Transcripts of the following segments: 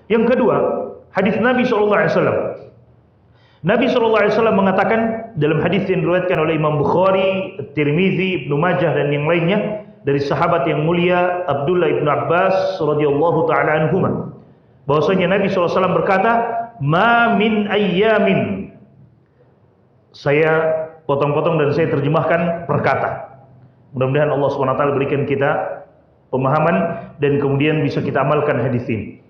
Yang kedua, hadis Nabi SAW. Nabi SAW mengatakan dalam hadis yang diriwayatkan oleh Imam Bukhari, Tirmizi, Ibnu Majah dan yang lainnya dari sahabat yang mulia Abdullah ibnu Abbas radhiyallahu taala anhuma, bahwasanya Nabi SAW berkata, "Ma min ayyamin." Saya potong-potong dan saya terjemahkan per kata. Mudah-mudahan Allah SWT berikan kita pemahaman dan kemudian bisa kita amalkan hadis ini.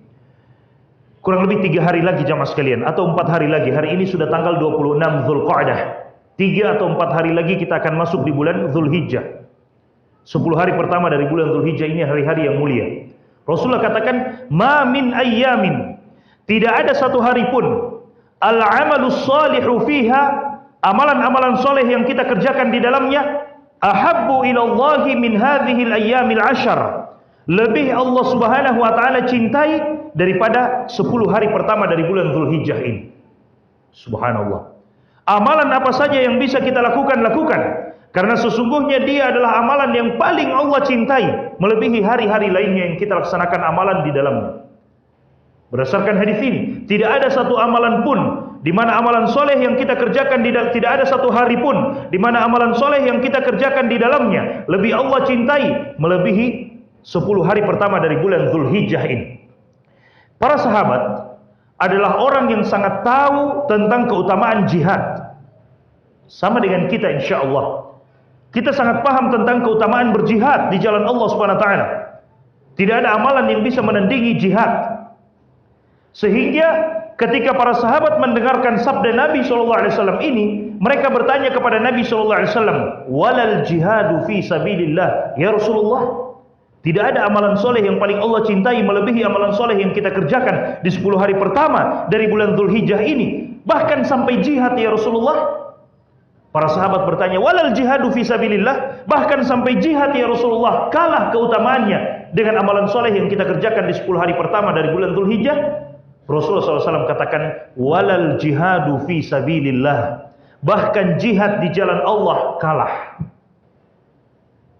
Kurang lebih 3 hari lagi jamaah sekalian, atau 4 hari lagi. Hari ini sudah tanggal 26 Dzulqa'dah. 3 atau 4 hari lagi kita akan masuk di bulan Dzulhijjah. 10 hari pertama dari bulan Dzulhijjah ini hari-hari yang mulia. Rasulullah katakan, "Ma min ayyamin." Tidak ada satu hari pun al-amalus salihu fiha, amalan-amalan soleh yang kita kerjakan di dalamnya, ahabbu ilallahi min hadhil ayyamil 'ashar. Lebih Allah Subhanahu wa taala cintai daripada 10 hari pertama dari bulan Dzulhijjah ini. Subhanallah. Amalan apa saja yang bisa kita lakukan, lakukan. Karena sesungguhnya dia adalah amalan yang paling Allah cintai, melebihi hari-hari lainnya yang kita laksanakan amalan di dalamnya. Berdasarkan hadis ini, tidak ada satu amalan pun di mana amalan soleh yang kita kerjakan tidak ada satu hari pun di mana amalan soleh yang kita kerjakan di dalamnya lebih Allah cintai melebihi 10 hari pertama dari bulan Dzulhijjah ini. Para sahabat adalah orang yang sangat tahu tentang keutamaan jihad. Sama dengan kita insyaallah. Kita sangat paham tentang keutamaan berjihad di jalan Allah Subhanahu wa taala. Tidak ada amalan yang bisa menandingi jihad. Sehingga ketika para sahabat mendengarkan sabda Nabi SAW ini, mereka bertanya kepada Nabi SAW, "Walal jihadu fi sabilillah ya Rasulullah?" Tidak ada amalan soleh yang paling Allah cintai melebihi amalan soleh yang kita kerjakan di 10 hari pertama dari bulan Dzulhijjah ini. Bahkan sampai jihad ya Rasulullah. Para sahabat bertanya, "Walal jihadu fi sabilillah?" Bahkan sampai jihad ya Rasulullah, kalah keutamaannya dengan amalan soleh yang kita kerjakan di 10 hari pertama dari bulan Dzulhijjah? Rasulullah SAW katakan, "Walal jihadu fi sabilillah." Bahkan jihad di jalan Allah kalah.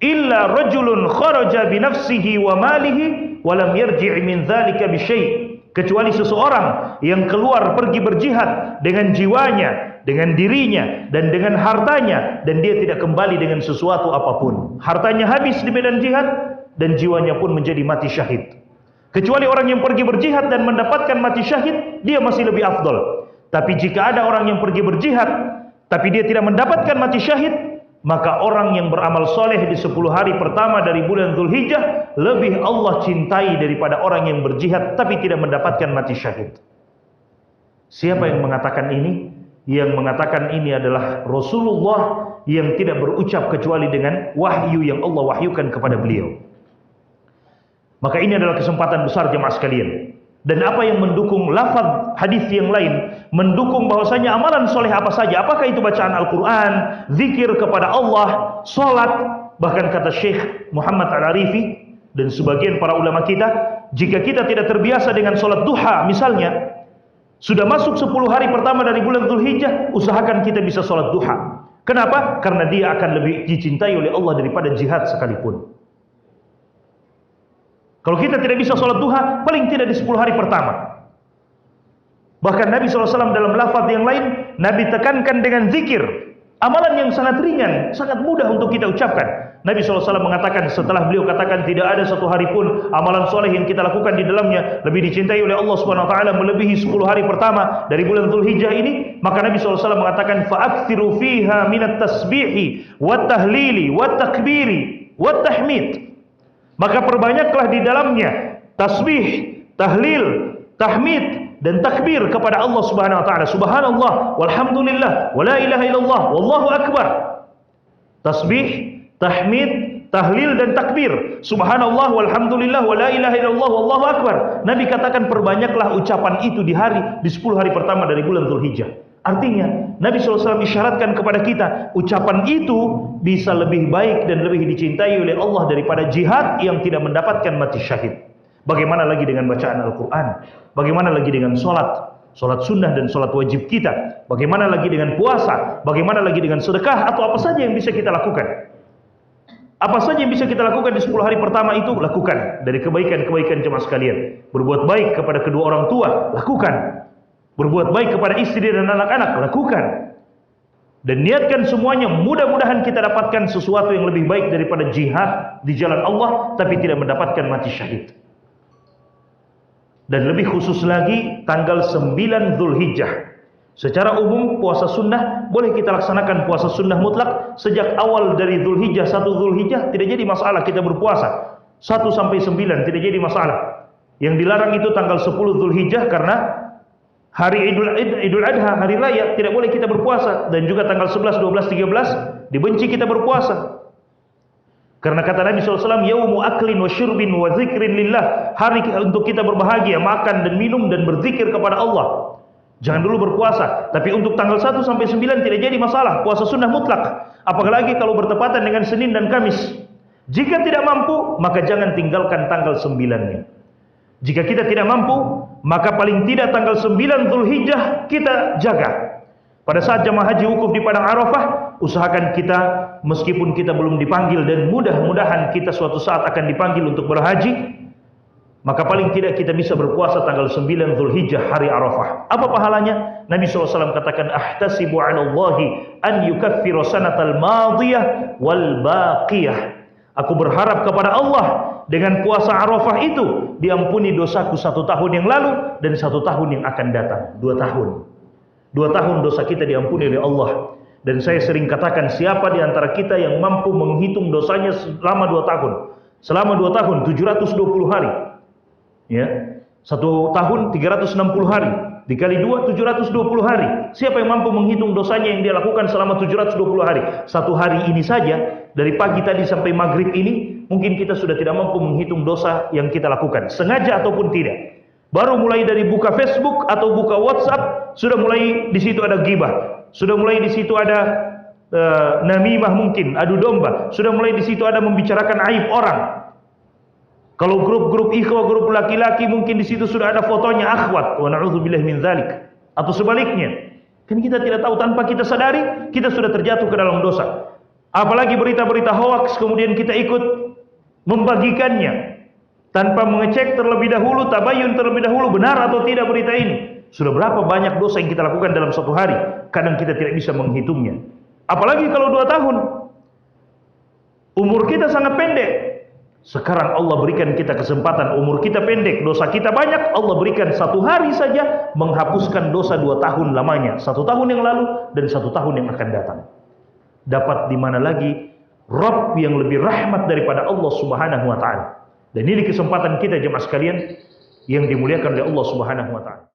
Illa rajulun kharaja bi nafsihi wa malihi wa lam yarji' min dzalika bi syai'. Kecuali seseorang yang keluar pergi berjihad dengan jiwanya, dengan dirinya dan dengan hartanya, dan dia tidak kembali dengan sesuatu apapun. Hartanya habis di medan jihad dan jiwanya pun menjadi mati syahid. Kecuali orang yang pergi berjihad dan mendapatkan mati syahid, dia masih lebih afdal. Tapi jika ada orang yang pergi berjihad tapi dia tidak mendapatkan mati syahid, maka orang yang beramal soleh di 10 hari pertama dari bulan Dzulhijjah lebih Allah cintai daripada orang yang berjihad tapi tidak mendapatkan mati syahid. Siapa yang mengatakan ini? Yang mengatakan ini adalah Rasulullah yang tidak berucap kecuali dengan wahyu yang Allah wahyukan kepada beliau. Maka ini adalah kesempatan besar jemaah sekalian. Dan apa yang mendukung lafaz hadis yang lain, mendukung bahwasanya amalan soleh apa saja, apakah itu bacaan Al-Quran, zikir kepada Allah, salat, bahkan kata Syekh Muhammad Al-Arifi dan sebagian para ulama kita, jika kita tidak terbiasa dengan salat duha misalnya, sudah masuk 10 hari pertama dari bulan Dzulhijjah, usahakan kita bisa salat duha. Kenapa? Karena dia akan lebih dicintai oleh Allah daripada jihad sekalipun. Kalau kita tidak bisa sholat duha, paling tidak di 10 hari pertama. Bahkan Nabi SAW dalam lafaz yang lain, Nabi tekankan dengan zikir. Amalan yang sangat ringan, sangat mudah untuk kita ucapkan. Nabi SAW mengatakan, setelah beliau katakan tidak ada satu hari pun amalan soleh yang kita lakukan di dalamnya lebih dicintai oleh Allah Subhanahu wa taala melebihi 10 hari pertama dari bulan Dzulhijjah ini, maka Nabi SAW mengatakan, "Fa'aktsiru fiha minat tasbihi wat tahlili wat takbiri wat tahmid." Maka perbanyaklah di dalamnya tasbih, tahlil, tahmid dan takbir kepada Allah Subhanahu wa taala. Subhanallah, walhamdulillah, wala ilaha illallah, wallahu akbar. Tasbih, tahmid, tahlil dan takbir. Subhanallah, walhamdulillah, wala ilaha illallah, wallahu akbar. Nabi katakan perbanyaklah ucapan itu di 10 hari pertama dari bulan Dzulhijjah. Artinya, Nabi SAW isyaratkan kepada kita, ucapan itu bisa lebih baik dan lebih dicintai oleh Allah daripada jihad yang tidak mendapatkan mati syahid. Bagaimana lagi dengan bacaan Al-Quran? Bagaimana lagi dengan sholat? Sholat sunnah dan sholat wajib kita. Bagaimana lagi dengan puasa? Bagaimana lagi dengan sedekah atau apa saja yang bisa kita lakukan? Apa saja yang bisa kita lakukan di 10 hari pertama itu, lakukan. Dari kebaikan-kebaikan jemaah sekalian. Berbuat baik kepada kedua orang tua, lakukan. Berbuat baik kepada istri dan anak-anak, lakukan. Dan niatkan semuanya, mudah-mudahan kita dapatkan sesuatu yang lebih baik daripada jihad di jalan Allah, tapi tidak mendapatkan mati syahid. Dan lebih khusus lagi, tanggal 9 Zulhijjah. Secara umum puasa sunnah boleh kita laksanakan puasa sunnah mutlak sejak awal dari Zulhijjah, 1 Zulhijjah tidak jadi masalah kita berpuasa. 1 sampai 9 tidak jadi masalah. Yang dilarang itu tanggal 10 Zulhijjah karena hari Idul Adha, hari raya, tidak boleh kita berpuasa, dan juga tanggal 11, 12, 13 dibenci kita berpuasa. Karena kata Nabi SAW, yaumu aklin wa syurbin wa zikrin lillah, hari untuk kita berbahagia, makan dan minum dan berzikir kepada Allah. Jangan dulu berpuasa, tapi untuk tanggal 1 sampai 9 tidak jadi masalah, puasa sunnah mutlak. Apalagi kalau bertepatan dengan Senin dan Kamis. Jika tidak mampu, maka jangan tinggalkan tanggal 9-nya. Jika kita tidak mampu, maka paling tidak tanggal 9 Zulhijjah kita jaga. Pada saat jamaah haji wukuf di Padang Arafah, usahakan kita, meskipun kita belum dipanggil dan mudah-mudahan kita suatu saat akan dipanggil untuk berhaji, maka paling tidak kita bisa berpuasa tanggal 9 Zulhijjah, hari Arafah. Apa pahalanya? Nabi SAW katakan, ahtasibu 'ala Allahi an yukaffiru sanatal madiyah wal baqiyah. Aku berharap kepada Allah dengan puasa Arafah itu diampuni dosaku 1 tahun yang lalu dan 1 tahun yang akan datang. 2 tahun. 2 tahun dosa kita diampuni oleh Allah. Dan saya sering katakan, siapa di antara kita yang mampu menghitung dosanya selama 2 tahun? Selama 2 tahun 720 hari. Ya, 1 tahun 360 hari, dikali 2 720 hari. Siapa yang mampu menghitung dosanya yang dia lakukan selama 720 hari? 1 hari ini saja, dari pagi tadi sampai maghrib ini, mungkin kita sudah tidak mampu menghitung dosa yang kita lakukan, sengaja ataupun tidak. Baru mulai dari buka Facebook atau buka WhatsApp, sudah mulai di situ ada ghibah, sudah mulai di situ ada namimah, mungkin adu domba, sudah mulai di situ ada membicarakan aib orang. Kalau grup-grup ikhwah, grup laki-laki, mungkin di situ sudah ada fotonya akhwat, wa na'udzubillah min dzalik, atau sebaliknya. Kan kita tidak tahu, tanpa kita sadari kita sudah terjatuh ke dalam dosa. Apalagi berita-berita hoaks kemudian kita ikut membagikannya tanpa mengecek terlebih dahulu, tabayun terlebih dahulu, benar atau tidak berita ini. Sudah berapa banyak dosa yang kita lakukan dalam 1 hari? Kadang kita tidak bisa menghitungnya. Apalagi kalau 2 tahun. Umur kita sangat pendek. Sekarang Allah berikan kita kesempatan, umur kita pendek, dosa kita banyak, Allah berikan 1 hari saja menghapuskan dosa 2 tahun lamanya, 1 tahun yang lalu dan 1 tahun yang akan datang. Dapat di mana lagi Rabb yang lebih rahmat daripada Allah Subhanahu wa taala. Dan ini kesempatan kita jemaah sekalian yang dimuliakan oleh Allah Subhanahu wa taala.